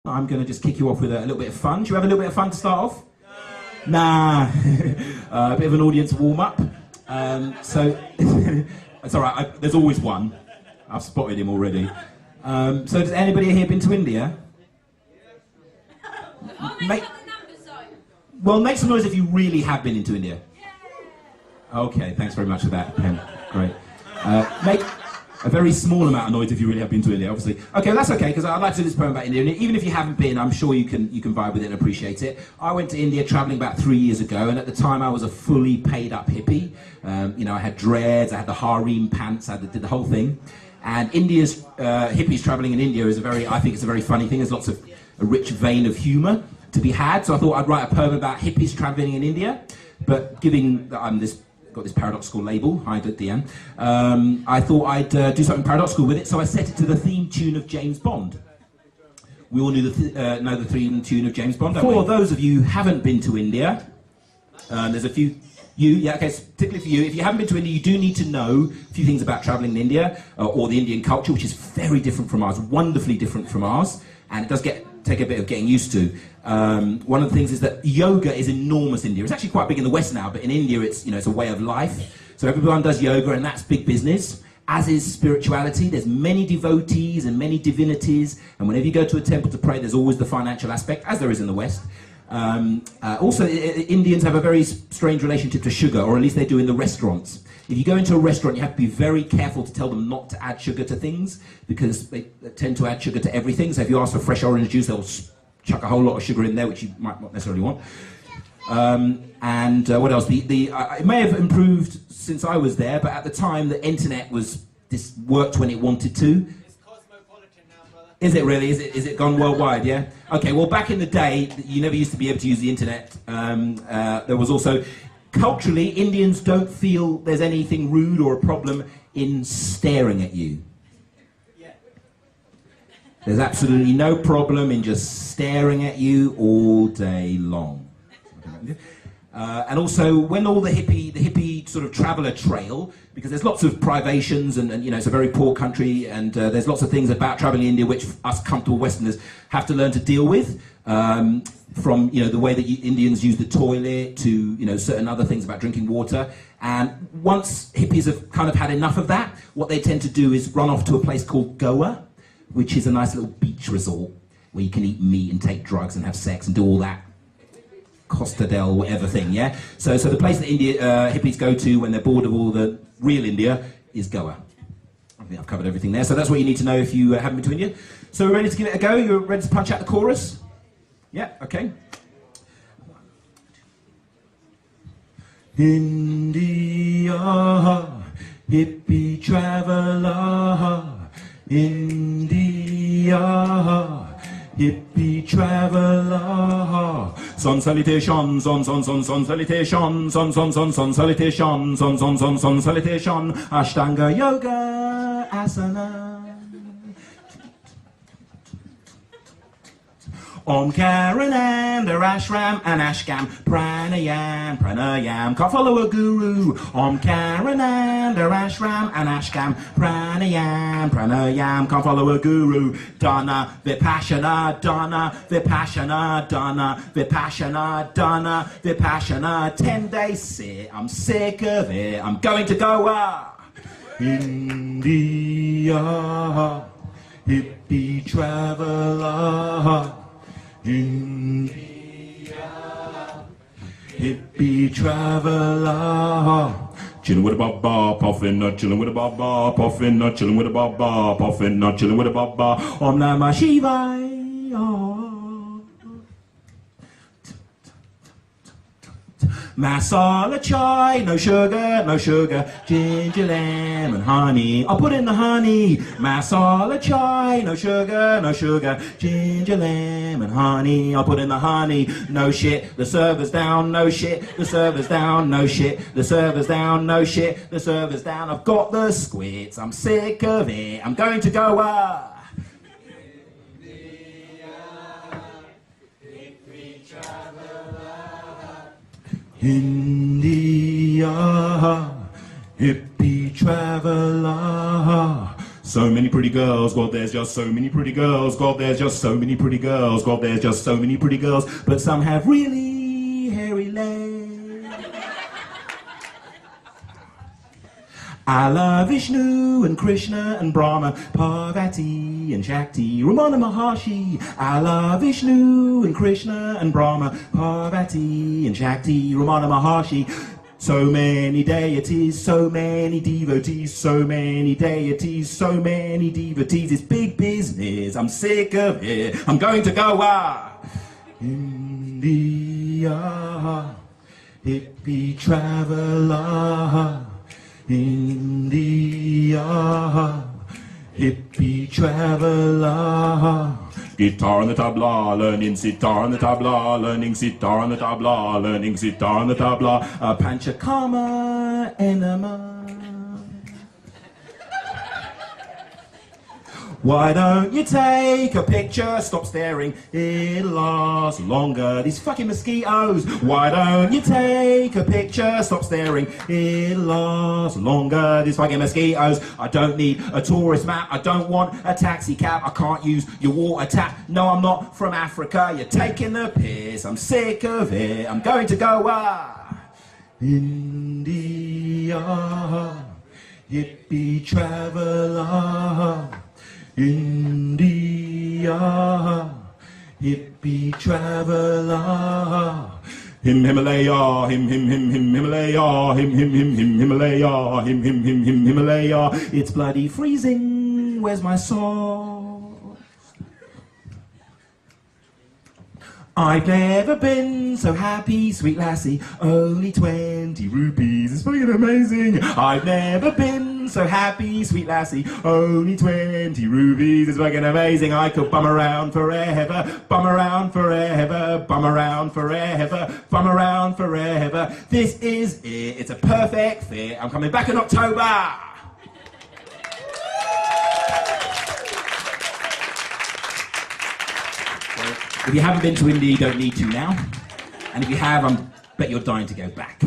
I'm going to just kick you off with a little bit of fun. Do you have a little bit of fun to start off? Nah. A bit of an audience warm-up. So, it's all right. There's always one. I've spotted him already. So does anybody here been to India? Make some noise if you really have been into India. Okay, thanks very much for that, Pen. Great. Make a very small amount of noise if you really have been to India, obviously. Okay, well, that's okay, because I'd like to do this poem about India. And even if you haven't been, I'm sure you can vibe with it and appreciate it. I went to India travelling about 3 years ago, and at the time I was a fully paid-up hippie. I had dreads, I had the harem pants, I did the whole thing. And India's hippies travelling in India is I think it's a very funny thing. There's lots of a rich vein of humour to be had. So I thought I'd write a poem about hippies travelling in India, but giving that I'm got this paradoxical label, hi Deanne, I thought I'd do something paradoxical with it, so I set it to the theme tune of James Bond. We all know the theme tune of James Bond, don't we? For those of you who haven't been to India, there's a few, particularly for you, if you haven't been to India, you do need to know a few things about travelling in India, or the Indian culture, which is very different from ours, wonderfully different from ours, and it does take a bit of getting used to. One of the things is that yoga is enormous in India. It's actually quite big in the West now, but in India it's a way of life. So everyone does yoga, and that's big business, as is spirituality. There's many devotees and many divinities, and whenever you go to a temple to pray, there's always the financial aspect, as there is in the West. Also, Indians have a very strange relationship to sugar, or at least they do in the restaurants. If you go into a restaurant, you have to be very careful to tell them not to add sugar to things, because they tend to add sugar to everything. So if you ask for fresh orange juice, they'll chuck a whole lot of sugar in there, which you might not necessarily want. What else? It may have improved since I was there, but at the time, the internet worked when it wanted to. It's cosmopolitan now, brother. Is it really? Is it gone worldwide? Yeah. Okay. Well, back in the day, you never used to be able to use the internet. There was also, culturally, Indians don't feel there's anything rude or a problem in staring at you. There's absolutely no problem in just staring at you all day long. And also, when all the hippie sort of traveller trail, because there's lots of privations and it's a very poor country, and there's lots of things about travelling in India which us comfortable Westerners have to learn to deal with, from the way that Indians use the toilet to certain other things about drinking water. And once hippies have kind of had enough of that, what they tend to do is run off to a place called Goa, which is a nice little beach resort where you can eat meat and take drugs and have sex and do all that Costa del whatever thing, yeah? So the place that hippies go to when they're bored of all the real India is Goa. I think I've covered everything there, so that's what you need to know if you haven't been to India. So we're ready to give it a go? You're ready to punch out the chorus? Yeah, okay. India, hippie traveller. India, hippie traveller. Sun salutation, sun salutation, sun salutation, sun salutation. Ashtanga yoga asana. Om Karananda Ashram and Ashkam Pranayam. Can't follow a guru. Om Karananda Ashram and Ashkam Pranayam. Can't follow a guru. Dana Vipassana, Dana Vipassana, Dana Vipassana, Dana Vipassana. 10-day sit. I'm sick of it. I'm going to Goa. India, hippie traveller. India, hippie traveller. Chillin' with a baba, puffin', not chillin' with a baba, puffin', not chillin' with a baba, puffin', not chillin' with a baba. Om Namah Shivaya. Masala chai, no sugar, ginger, lemon, honey. I'll put in the honey. Masala chai, no sugar, ginger, lemon, honey. I'll put in the honey. No shit, the server's down, no shit, the server's down, no shit, the server's down, no shit, the server's down. I've got the squits, I'm sick of it, I'm going to Goa. India, hippie traveller. So many pretty girls, God, there's just so many pretty girls. God, there's just so many pretty girls. God, there's just so many pretty girls. But some have really hairy legs. I love Vishnu and Krishna and Brahma, Parvati and Shakti, Ramana Maharshi. I love Vishnu and Krishna and Brahma, Parvati and Shakti, Ramana Maharshi. So many deities, so many devotees, so many deities, so many devotees. It's big business, I'm sick of it. I'm going to Goa. India, hippie traveller. India, hippie traveller. Guitar on the tabla, learning sitar on the tabla, learning sitar on the tabla, learning sitar on the tabla. A panchakarma enema. Why don't you take a picture, stop staring, it'll last longer, these fucking mosquitoes. Why don't you take a picture, stop staring, it'll last longer, these fucking mosquitoes. I don't need a tourist map, I don't want a taxi cab, I can't use your water tap. No, I'm not from Africa, you're taking the piss, I'm sick of it, I'm going to Goa. India, hippie traveller. India, hippie traveller. Him Himalaya, him Himalaya, him Himalaya, him Himalaya. It's bloody freezing, where's my socks? I've never been so happy, sweet lassie, only 20 rupees, it's fucking amazing. I've never been so happy, sweet lassie, only 20 rupees, it's fucking amazing. I could bum around forever, bum around forever, bum around forever, bum around forever. This is it, it's a perfect fit, I'm coming back in October. If you haven't been to India, you don't need to now. And if you have, I bet you're dying to go back.